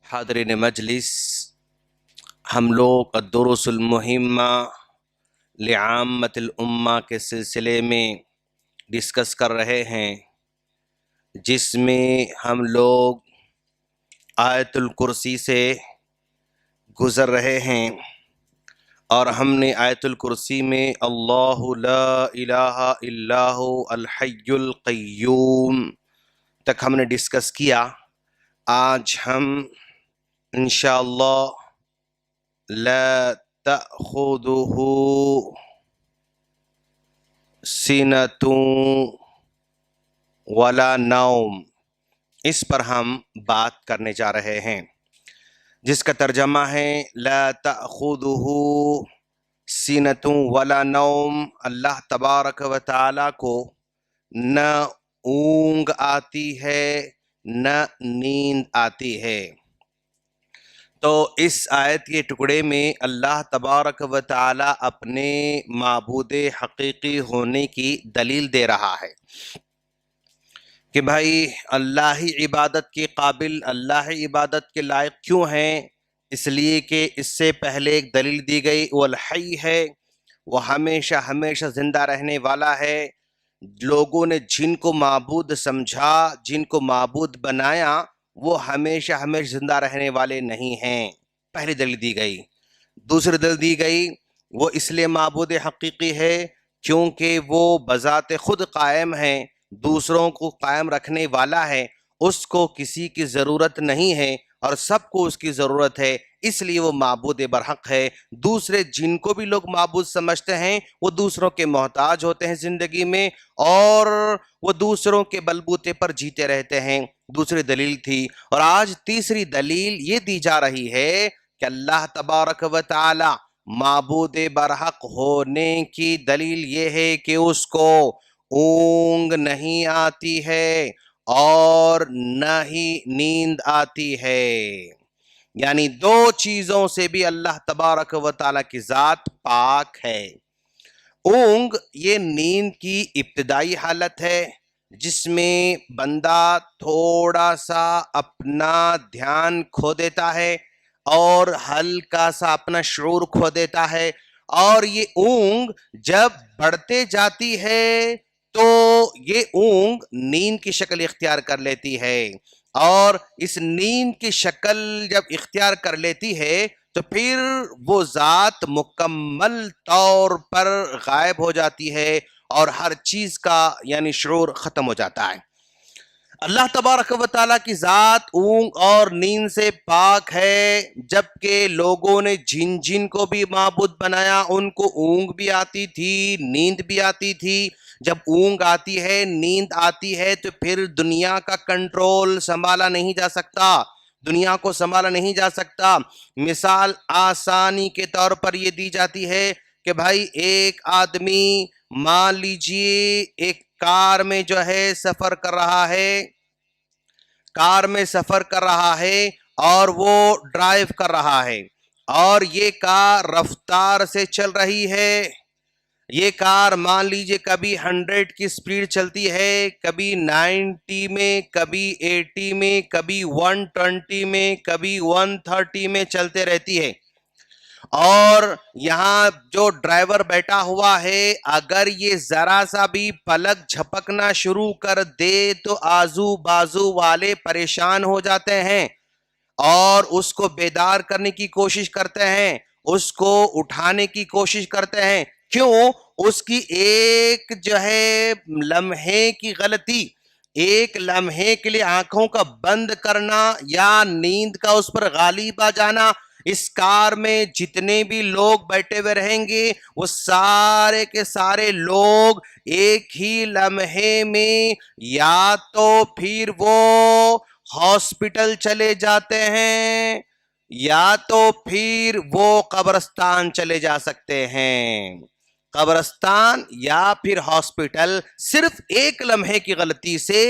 حاضرین مجلس، ہم لوگ الدروس المہمہ لعامۃ الامہ کے سلسلے میں ڈسکس کر رہے ہیں، جس میں ہم لوگ آیت الکرسی سے گزر رہے ہیں، اور ہم نے آیت الکرسی میں اللہ لا الہ الا ہو الحی القیوم تک ہم نے ڈسکس کیا۔ آج ہم انشاءاللہ لا تأخذہ سنۃ ولا نوم، اس پر ہم بات کرنے جا رہے ہیں، جس کا ترجمہ ہے لا تأخذہ سنۃ ولا نوم۔ اللہ تبارک و تعالیٰ کو نہ اونگ آتی ہے نہ نیند آتی ہے۔ تو اس آیت کے ٹکڑے میں اللہ تبارک و تعالی اپنے معبود حقیقی ہونے کی دلیل دے رہا ہے کہ بھائی اللہ ہی عبادت کے قابل، اللہ ہی عبادت کے لائق کیوں ہیں؟ اس لیے کہ اس سے پہلے ایک دلیل دی گئی، وہ الحی ہے، وہ ہمیشہ ہمیشہ زندہ رہنے والا ہے۔ لوگوں نے جن کو معبود سمجھا، جن کو معبود بنایا، وہ ہمیشہ ہمیشہ زندہ رہنے والے نہیں ہیں، پہلی دلیل دی گئی۔ دوسری دلیل دی گئی، وہ اس لیے معبود حقیقی ہے کیونکہ وہ بذات خود قائم ہیں، دوسروں کو قائم رکھنے والا ہے، اس کو کسی کی ضرورت نہیں ہے اور سب کو اس کی ضرورت ہے، اس لیے وہ معبود برحق ہے۔ دوسرے جن کو بھی لوگ معبود سمجھتے ہیں وہ دوسروں کے محتاج ہوتے ہیں زندگی میں، اور وہ دوسروں کے بلبوتے پر جیتے رہتے ہیں۔ دوسری دلیل تھی، اور آج تیسری دلیل یہ دی جا رہی ہے کہ اللہ تبارک و تعالی معبود برحق ہونے کی دلیل یہ ہے کہ اس کو اونگ نہیں آتی ہے اور نہ ہی نیند آتی ہے، یعنی دو چیزوں سے بھی اللہ تبارک و تعالیٰ کی ذات پاک ہے۔ اونگ یہ نیند کی ابتدائی حالت ہے جس میں بندہ تھوڑا سا اپنا دھیان کھو دیتا ہے اور ہلکا سا اپنا شعور کھو دیتا ہے، اور یہ اونگ جب بڑھتے جاتی ہے تو یہ اونگ نیند کی شکل اختیار کر لیتی ہے، اور اس نیند کی شکل جب اختیار کر لیتی ہے تو پھر وہ ذات مکمل طور پر غائب ہو جاتی ہے اور ہر چیز کا یعنی شعور ختم ہو جاتا ہے۔ اللہ تبارک و تعالیٰ کی ذات اونگ اور نیند سے پاک ہے، جبکہ لوگوں نے جن جن کو بھی معبود بنایا ان کو اونگ بھی آتی تھی، نیند بھی آتی تھی۔ جب اونگ آتی ہے، نیند آتی ہے تو پھر دنیا کا کنٹرول سنبھالا نہیں جا سکتا، دنیا کو سنبھالا نہیں جا سکتا۔ مثال آسانی کے طور پر یہ دی جاتی ہے کہ بھائی ایک آدمی مان لیجئے ایک کار میں جو ہے سفر کر رہا ہے، کار میں سفر کر رہا ہے اور وہ ڈرائیو کر رہا ہے، اور یہ کار رفتار سے چل رہی ہے۔ یہ کار مان لیجئے کبھی 100 کی سپیڈ چلتی ہے، کبھی 90 میں، کبھی 80 میں، کبھی 120 میں، کبھی 130 میں چلتے رہتی ہے، اور یہاں جو ڈرائیور بیٹھا ہوا ہے اگر یہ ذرا سا بھی پلک جھپکنا شروع کر دے تو آزو بازو والے پریشان ہو جاتے ہیں اور اس کو بیدار کرنے کی کوشش کرتے ہیں، اس کو اٹھانے کی کوشش کرتے ہیں۔ کیوں؟ اس کی ایک جو ہے لمحے کی غلطی، ایک لمحے کے لیے آنکھوں کا بند کرنا یا نیند کا اس پر غالب آ جانا، اس کار میں جتنے بھی لوگ بیٹھے ہوئے رہیں گے وہ سارے کے سارے لوگ ایک ہی لمحے میں یا تو پھر وہ ہاسپٹل چلے جاتے ہیں یا تو پھر وہ قبرستان چلے جا سکتے ہیں۔ قبرستان یا پھر ہاسپٹل، صرف ایک لمحے کی غلطی سے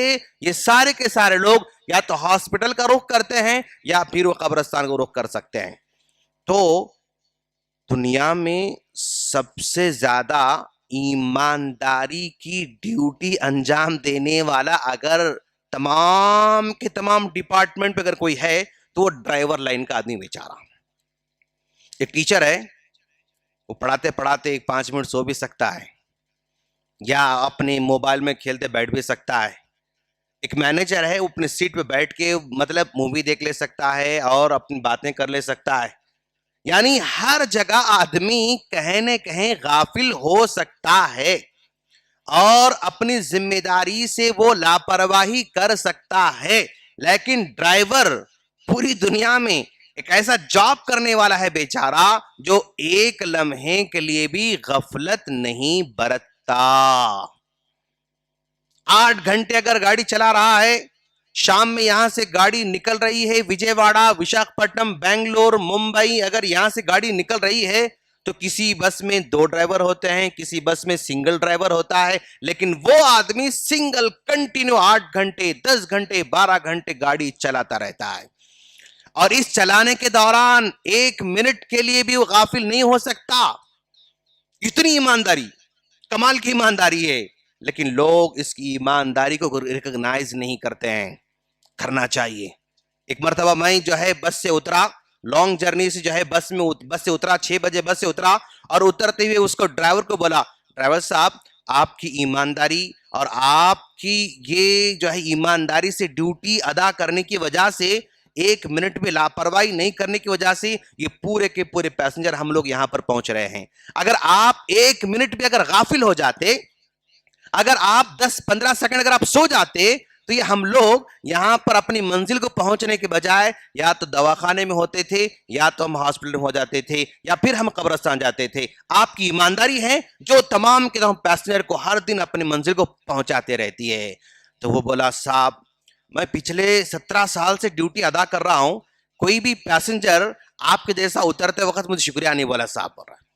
یہ سارے کے سارے لوگ یا تو ہاسپٹل کا رخ کرتے ہیں یا پھر وہ قبرستان کو رخ کر سکتے ہیں۔ تو دنیا میں سب سے زیادہ ایمانداری کی ڈیوٹی انجام دینے والا اگر تمام کے تمام ڈپارٹمنٹ پہ اگر کوئی ہے تو وہ ڈرائیور لائن کا آدمی بیچارہ. ایک ٹیچر ہے, وہ پڑھاتے پڑھاتے 5 منٹ سو بھی سکتا ہے, یا اپنے موبائل میں کھیلتے بیٹھ بھی سکتا ہے. ایک مینیجر ہے, وہ اپنی سیٹ پہ بیٹھ کے مطلب مووی دیکھ لے سکتا ہے اور اپنی باتیں کر لے سکتا ہے. یعنی ہر جگہ آدمی کہیں نہ کہیں غافل ہو سکتا ہے اور اپنی ذمہ داری سے وہ لاپرواہی کر سکتا ہے. لیکن ڈرائیور پوری دنیا میں ایک ایسا جاب کرنے والا ہے بیچارہ, جو ایک لمحے کے لیے بھی غفلت نہیں برتتا. 8 گھنٹے اگر گاڑی چلا رہا ہے, شام میں یہاں سے گاڑی نکل رہی ہے, وجے واڑہ, وشاکھپٹنم, بنگلور, ممبئی, اگر یہاں سے گاڑی نکل رہی ہے تو کسی بس میں 2 ڈرائیور ہوتے ہیں, کسی بس میں سنگل ڈرائیور ہوتا ہے. لیکن وہ آدمی سنگل کنٹینیو 8 گھنٹے, 10 گھنٹے, 12 گھنٹے گاڑی چلاتا رہتا ہے, اور اس چلانے کے دوران 1 منٹ کے لیے بھی وہ غافل نہیں ہو سکتا. اتنی ایمانداری, کمال کی ایمانداری ہے. لیکن لوگ اس کی ایمانداری کو ریکگنائز نہیں کرتے ہیں. کرنا چاہیے. ایک مرتبہ میں جو ہے بس سے اترا, لانگ جرنی سے جو ہے بس سے اترا, 6 بجے بس سے اترا, اور اترتے ہوئے اس کو ڈرائیور کو بولا, ڈرائیور صاحب آپ کی ایمانداری اور آپ کی یہ جو ہے ایمانداری سے ڈیوٹی ادا کرنے کی وجہ سے, 1 منٹ میں لاپرواہی نہیں کرنے کی وجہ سے یہ پورے کے پورے پیسنجر ہم لوگ یہاں پر پہنچ رہے ہیں. اگر آپ 1 منٹ بھی اگر غافل ہو جاتے, اگر آپ 10-15 سیکنڈ اگر آپ سو جاتے, تو یہ ہم لوگ یہاں پر اپنی منزل کو پہنچنے کے بجائے یا تو دواخانے میں ہوتے تھے, یا تو ہم ہاسپٹل میں ہو جاتے تھے, یا پھر ہم قبرستان جاتے تھے. آپ کی ایمانداری ہے جو تمام کے تمام پیسنجر کو ہر دن اپنی منزل کو پہنچاتے رہتی ہے. تو وہ بولا, صاحب میں پچھلے 17 سال سے ڈیوٹی ادا کر رہا ہوں, کوئی بھی پیسنجر آپ کے جیسا اترتے وقت مجھے شکریہ نہیں بولا. صاحب بول رہا ہے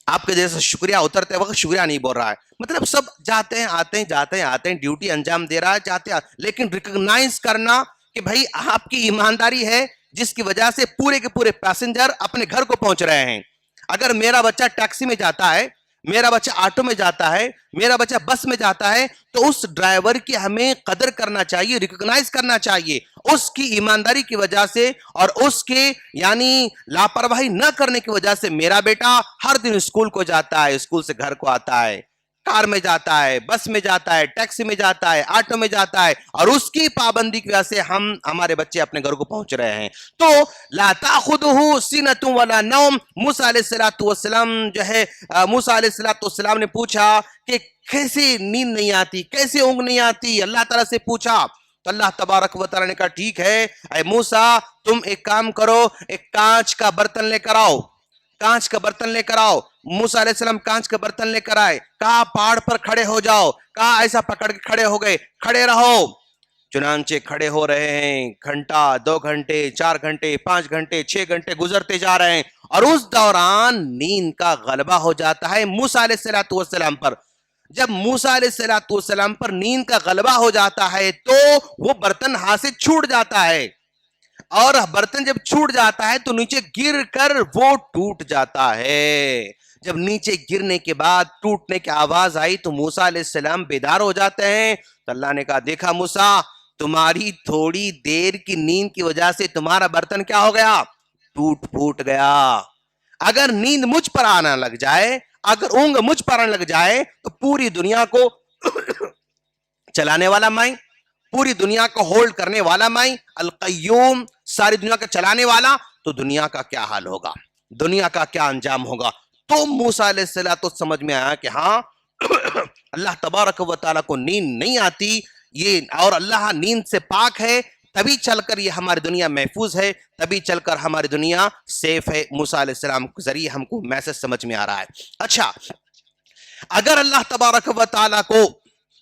آپ کے جیسا شکریہ اترتے وقت شکریہ نہیں بول رہا ہے. مطلب سب جاتے ہیں آتے ہیں, جاتے ہیں آتے ہیں, ڈیوٹی انجام دے رہا ہے, جاتے ہیں, لیکن ریکگنائز کرنا کہ بھائی آپ کی ایمانداری ہے جس کی وجہ سے پورے کے پورے پیسنجر اپنے گھر کو پہنچ رہے ہیں. اگر میرا بچہ ٹیکسی میں جاتا ہے, میرا بچہ آٹو میں جاتا ہے, میرا بچہ بس میں جاتا ہے, تو اس ڈرائیور کی ہمیں قدر کرنا چاہیے, ریکگنائز کرنا چاہیے. اس کی ایمانداری کی وجہ سے اور اس کے یعنی لاپرواہی نہ کرنے کی وجہ سے میرا بیٹا ہر دن اسکول کو جاتا ہے, اسکول سے گھر کو آتا ہے, کار میں جاتا ہے, بس میں جاتا ہے, ٹیکسی میں جاتا ہے, آٹو میں جاتا ہے, اور اس کی پابندی کی وجہ سے ہمارے بچے اپنے گھر کو پہنچ رہے ہیں. تو لا تاخذہ سنۃ ولا نوم. موسیٰ علیہ السلام جو ہے, موسیٰ علیہ السلام نے پوچھا کہ کیسے نیند نہیں آتی, کیسے اونگ نہیں آتی, اللہ تعالیٰ سے پوچھا. تو اللہ تبارک و تعالیٰ نے کہا, ٹھیک ہے اے موسیٰ, تم ایک کام کرو, ایک کانچ کا برتن لے کر آؤ, کانچ کا برتن لے کر آؤ. موسیٰ علیہ السلام کانچ کا برتن لے کر آئے, کہا پہاڑ پر کھڑے ہو جاؤ, کہا ایسا پکڑ کے کھڑے ہو گئے, کھڑے رہو. چنانچہ کھڑے ہو رہے ہیں, گھنٹہ, 2 گھنٹے, 4 گھنٹے, 5 گھنٹے, 6 گھنٹے گزرتے جا رہے ہیں, اور اس دوران نیند کا غلبہ ہو جاتا ہے موسیٰ علیہ السلام پر. جب موسیٰ علیہ السلام پر نیند کا غلبہ ہو جاتا ہے تو وہ برتن ہاتھ سے چھوٹ جاتا ہے, اور برتن جب چھوٹ جاتا ہے تو نیچے گر کر وہ ٹوٹ جاتا ہے. جب نیچے گرنے کے بعد ٹوٹنے کی آواز آئی تو موسیٰ علیہ السلام بیدار ہو جاتے ہیں. تو اللہ نے کہا, دیکھا موسیٰ, تمہاری تھوڑی دیر کی نیند کی وجہ سے تمہارا برتن کیا ہو گیا, ٹوٹ پھوٹ گیا. اگر نیند مجھ پر آنا لگ جائے, اگر اونگ مجھ پر آنے لگ جائے, تو پوری دنیا کو چلانے والا میں, پوری دنیا کو ہولڈ کرنے والا میں, القیوم, ساری دنیا کا چلانے والا, تو دنیا کا کیا حال ہوگا, دنیا کا کیا انجام ہوگا. تو موسیٰ علیہ السلام تو سمجھ میں آیا کہ ہاں اللہ تبارک و تعالیٰ کو نیند نہیں آتی, یہ اور اللہ نیند سے پاک ہے, تبھی چل کر یہ ہماری دنیا محفوظ ہے, تبھی چل کر ہماری دنیا سیف ہے. موسیٰ علیہ السلام کے ذریعے ہم کو میسج سمجھ میں آ رہا ہے. اچھا, اگر اللہ تبارک و تعالیٰ کو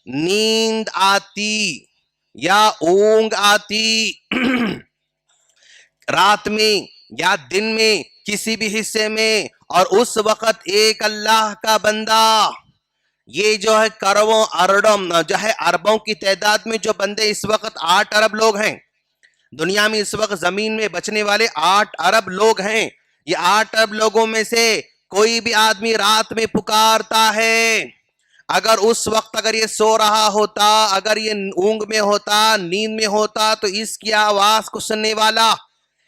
نیند آتی یا اونگ آتی رات میں یا دن میں کسی بھی حصے میں, اور اس وقت ایک اللہ کا بندہ, یہ جو ہے کروڑوں اربوں جو ہے اربوں کی تعداد میں جو بندے اس وقت 8 ارب لوگ ہیں دنیا میں, اس وقت زمین میں بچنے والے 8 ارب لوگ ہیں. یہ 8 ارب لوگوں میں سے کوئی بھی آدمی رات میں پکارتا ہے, اگر اس وقت اگر یہ سو رہا ہوتا، اگر یہ اونگ میں ہوتا، نیند میں ہوتا، تو اس کی آواز کو سننے والا،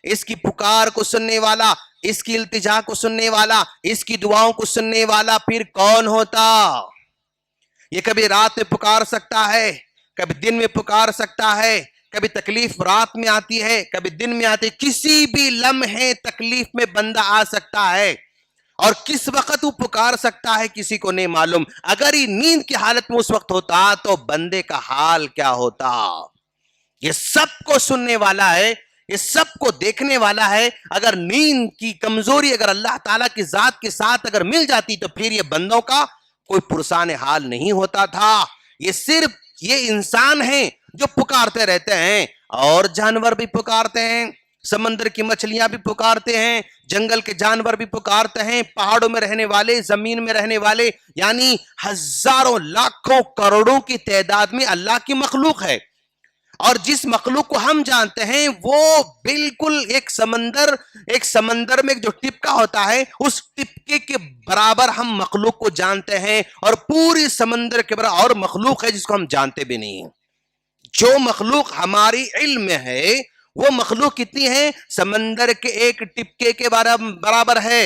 اس کی پکار کو سننے والا، اس کی التجا کو سننے والا، اس کی دعاؤں کو سننے والا پھر کون ہوتا؟ یہ کبھی رات میں پکار سکتا ہے، کبھی دن میں پکار سکتا ہے، کبھی تکلیف رات میں آتی ہے، کبھی دن میں آتی ہے، کسی بھی لمحے تکلیف میں بندہ آ سکتا ہے، اور کس وقت وہ پکار سکتا ہے کسی کو نہیں معلوم۔ اگر یہ نیند کی حالت میں اس وقت ہوتا تو بندے کا حال کیا ہوتا؟ یہ سب کو سننے والا ہے، یہ سب کو دیکھنے والا ہے۔ اگر نیند کی کمزوری اگر اللہ تعالیٰ کی ذات کے ساتھ اگر مل جاتی تو پھر یہ بندوں کا کوئی پرسان حال نہیں ہوتا تھا۔ یہ صرف یہ انسان ہیں جو پکارتے رہتے ہیں، اور جانور بھی پکارتے ہیں، سمندر کی مچھلیاں بھی پکارتے ہیں، جنگل کے جانور بھی پکارتے ہیں، پہاڑوں میں رہنے والے، زمین میں رہنے والے، یعنی ہزاروں لاکھوں کروڑوں کی تعداد میں اللہ کی مخلوق ہے۔ اور جس مخلوق کو ہم جانتے ہیں وہ بالکل ایک سمندر میں جو ٹپکا ہوتا ہے اس ٹپکے کے برابر ہم مخلوق کو جانتے ہیں، اور پوری سمندر کے برابر اور مخلوق ہے جس کو ہم جانتے بھی نہیں ہیں۔ جو مخلوق ہماری علم میں ہے وہ مخلوق کتنی ہے؟ سمندر کے ایک ٹپکے کے برابر ہے۔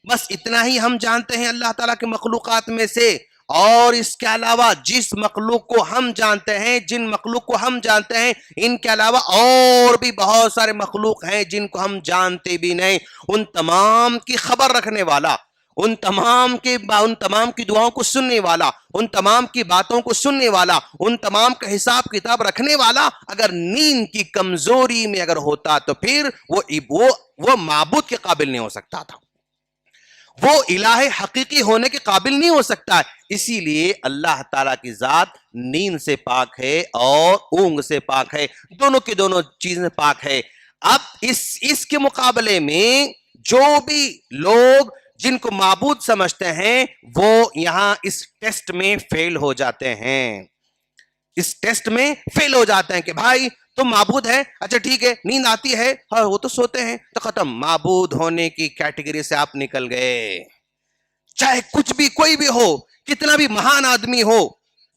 بس اتنا ہی ہم جانتے ہیں اللہ تعالیٰ کے مخلوقات میں سے، اور اس کے علاوہ جس مخلوق کو ہم جانتے ہیں، جن مخلوق کو ہم جانتے ہیں، ان کے علاوہ اور بھی بہت سارے مخلوق ہیں جن کو ہم جانتے بھی نہیں۔ ان تمام کی خبر رکھنے والا، ان تمام کی دعاؤں کو سننے والا، ان تمام کی باتوں کو سننے والا، ان تمام کا حساب کتاب رکھنے والا اگر نیند کی کمزوری میں اگر ہوتا تو پھر وہ معبود کے قابل نہیں ہو سکتا تھا، وہ الہ حقیقی ہونے کے قابل نہیں ہو سکتا ہے۔ اسی لیے اللہ تعالیٰ کی ذات نیند سے پاک ہے اور اونگ سے پاک ہے، دونوں کی دونوں چیزیں پاک ہے۔ اب اس کے مقابلے میں جو بھی لوگ جن کو معبود سمجھتے ہیں وہ یہاں اس ٹیسٹ میں فیل ہو جاتے ہیں، اس ٹیسٹ میں فیل ہو جاتے ہیں کہ بھائی تم معبود ہے، اچھا ٹھیک ہے، نیند آتی ہے، ہاں وہ تو سوتے ہیں، تو ختم، معبود ہونے کی کیٹیگری سے آپ نکل گئے۔ چاہے کچھ بھی کوئی بھی ہو، کتنا بھی مہان آدمی ہو،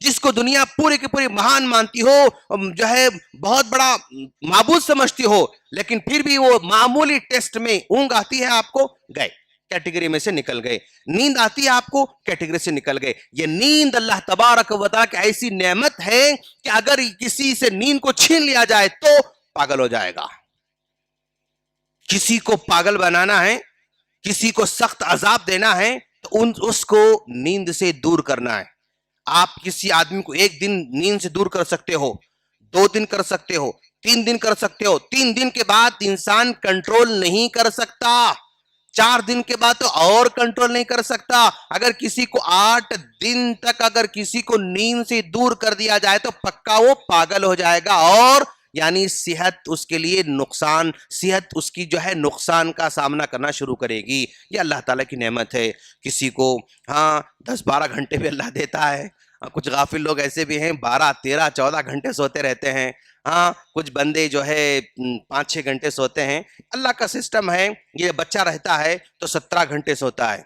جس کو دنیا پورے کی پوری مہان مانتی ہو، جو ہے بہت بڑا معبود سمجھتی ہو، لیکن پھر بھی وہ معمولی ٹیسٹ میں اونگ آتی ہے آپ کو، گئے، کیٹیگری میں سے نکل گئے۔ نیند آتی ہے آپ کو، کیٹیگری سے نکل گئے۔ یہ نیند اللہ تبارک و تعالیٰ کی ایسی نعمت ہے کہ اگر کسی سے نیند کو چھین لیا جائے تو پاگل ہو جائے گا۔ کسی کو پاگل بنانا ہے، کسی کو سخت عذاب دینا ہے تو اس کو نیند سے دور کرنا ہے۔ آپ کسی آدمی کو ایک دن نیند سے دور کر سکتے ہو، 2 دن کر سکتے ہو، 3 دن کر سکتے ہو، 3 دن کے بعد انسان کنٹرول نہیں کر سکتا، 4 دن کے بعد تو اور کنٹرول نہیں کر سکتا۔ اگر کسی کو 8 دن تک اگر کسی کو نیند سے دور کر دیا جائے تو پکا وہ پاگل ہو جائے گا، اور یعنی صحت اس کے لیے نقصان، صحت اس کی جو ہے نقصان کا سامنا کرنا شروع کرے گی۔ یہ اللہ تعالیٰ کی نعمت ہے۔ کسی کو 10-12 گھنٹے بھی اللہ دیتا ہے، کچھ غافل لوگ ایسے بھی ہیں 12, 13, 14 گھنٹے سوتے رہتے ہیں، کچھ بندے جو ہے 5-6 گھنٹے سوتے ہیں۔ اللہ کا سسٹم ہے، یہ بچہ رہتا ہے تو 17 گھنٹے سوتا ہے،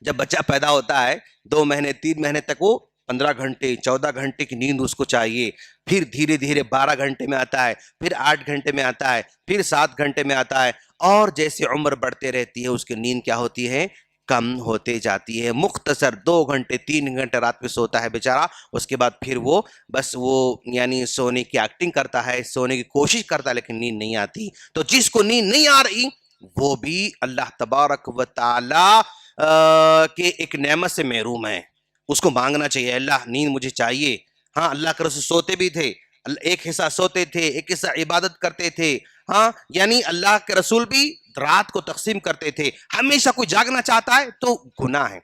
جب بچہ پیدا ہوتا ہے 2 مہینے 3 مہینے تک وہ 15 گھنٹے 14 گھنٹے کی نیند اس کو چاہیے، پھر دھیرے دھیرے 12 گھنٹے میں آتا ہے، پھر 8 گھنٹے میں آتا ہے، پھر 7 گھنٹے میں آتا ہے، اور جیسے عمر بڑھتے رہتی ہے اس کی نیند کیا ہوتی ہے؟ کم ہوتے جاتی ہے۔ مختصر 2 گھنٹے 3 گھنٹے رات میں سوتا ہے بیچارہ، اس کے بعد پھر وہ بس وہ یعنی سونے کی ایکٹنگ کرتا ہے، سونے کی کوشش کرتا ہے، لیکن نیند نہیں آتی۔ تو جس کو نیند نہیں آ رہی وہ بھی اللہ تبارک و تعالی کے ایک نعمت سے محروم ہے۔ اس کو مانگنا چاہیے، اللہ نیند مجھے چاہیے۔ اللہ کے رسول سوتے بھی تھے، ایک حصہ سوتے تھے، ایک حصہ عبادت کرتے تھے، یعنی اللہ کے رسول بھی رات کو تقسیم کرتے تھے۔ ہمیشہ کوئی جاگنا چاہتا ہے تو گناہ ہے۔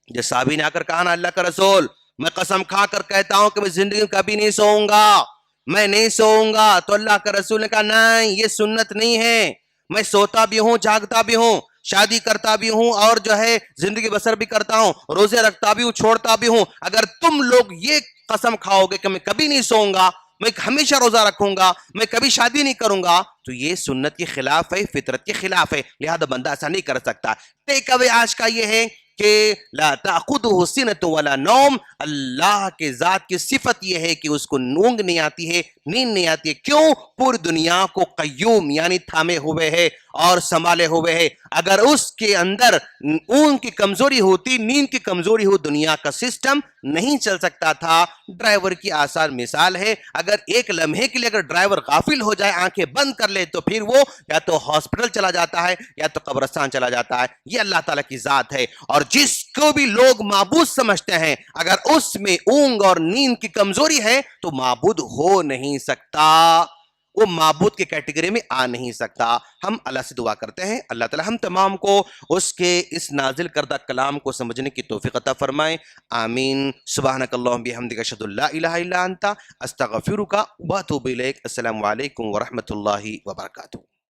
جب صحابی نے آ کر کہا نا اللہ کا رسول میں قسم کھا کر کہتا ہوں کہ میں زندگی میں کبھی نہیں سوؤں گا، میں نہیں سوؤں گا، تو اللہ کا رسول نے کہا نہیں یہ سنت نہیں ہے، میں سوتا بھی ہوں جاگتا بھی ہوں، شادی کرتا بھی ہوں اور جو ہے زندگی بسر بھی کرتا ہوں، روزے رکھتا بھی ہوں چھوڑتا بھی ہوں، اگر تم لوگ یہ قسم کھاؤ گے کہ میں کبھی نہیں سوؤں گا، میں ہمیشہ روزہ رکھوں گا، میں کبھی شادی نہیں کروں گا، تو یہ سنت کے خلاف ہے، فطرت کے خلاف ہے، لہذا بندہ ایسا نہیں کر سکتا۔ ٹیک اوے آج کا یہ ہے کہ لا تأخذہ سنۃ ولا نوم، اللہ کے ذات کی صفت یہ ہے کہ اس کو اونگ نہیں آتی ہے، نیند نہیں آتی ہے۔ کیوں؟ پوری دنیا کو قیوم یعنی تھامے ہوئے ہے اور سنبھالے ہوئے ہے۔ اگر اس کے اندر اونگ کی کمزوری ہوتی، نیند کی کمزوری ہو، دنیا کا سسٹم نہیں چل سکتا تھا۔ ڈرائیور کی آسان مثال ہے، اگر ایک لمحے کے لیے اگر ڈرائیور غافل ہو جائے، آنکھیں بند کر لے، تو پھر وہ یا تو ہاسپٹل چلا جاتا ہے یا تو قبرستان چلا جاتا ہے۔ یہ اللہ تعالیٰ کی ذات ہے، اور جس کو بھی لوگ معبود سمجھتے ہیں، اگر اس میں اونگ اور نیند کی کمزوری ہے تو معبود ہو نہیں سکتا، وہ معبود کے کیٹیگری میں آ نہیں سکتا۔ ہم اللہ سے دعا کرتے ہیں اللہ تعالی ہم تمام کو اس کے اس نازل کردہ کلام کو سمجھنے کی توفیق عطا فرمائے، آمین۔ سبحانک اللہم بحمدک اشہد ان لا الہ الا انت استغفرک واتوب الیک۔ السلام علیکم ورحمۃ اللہ وبرکاتہ۔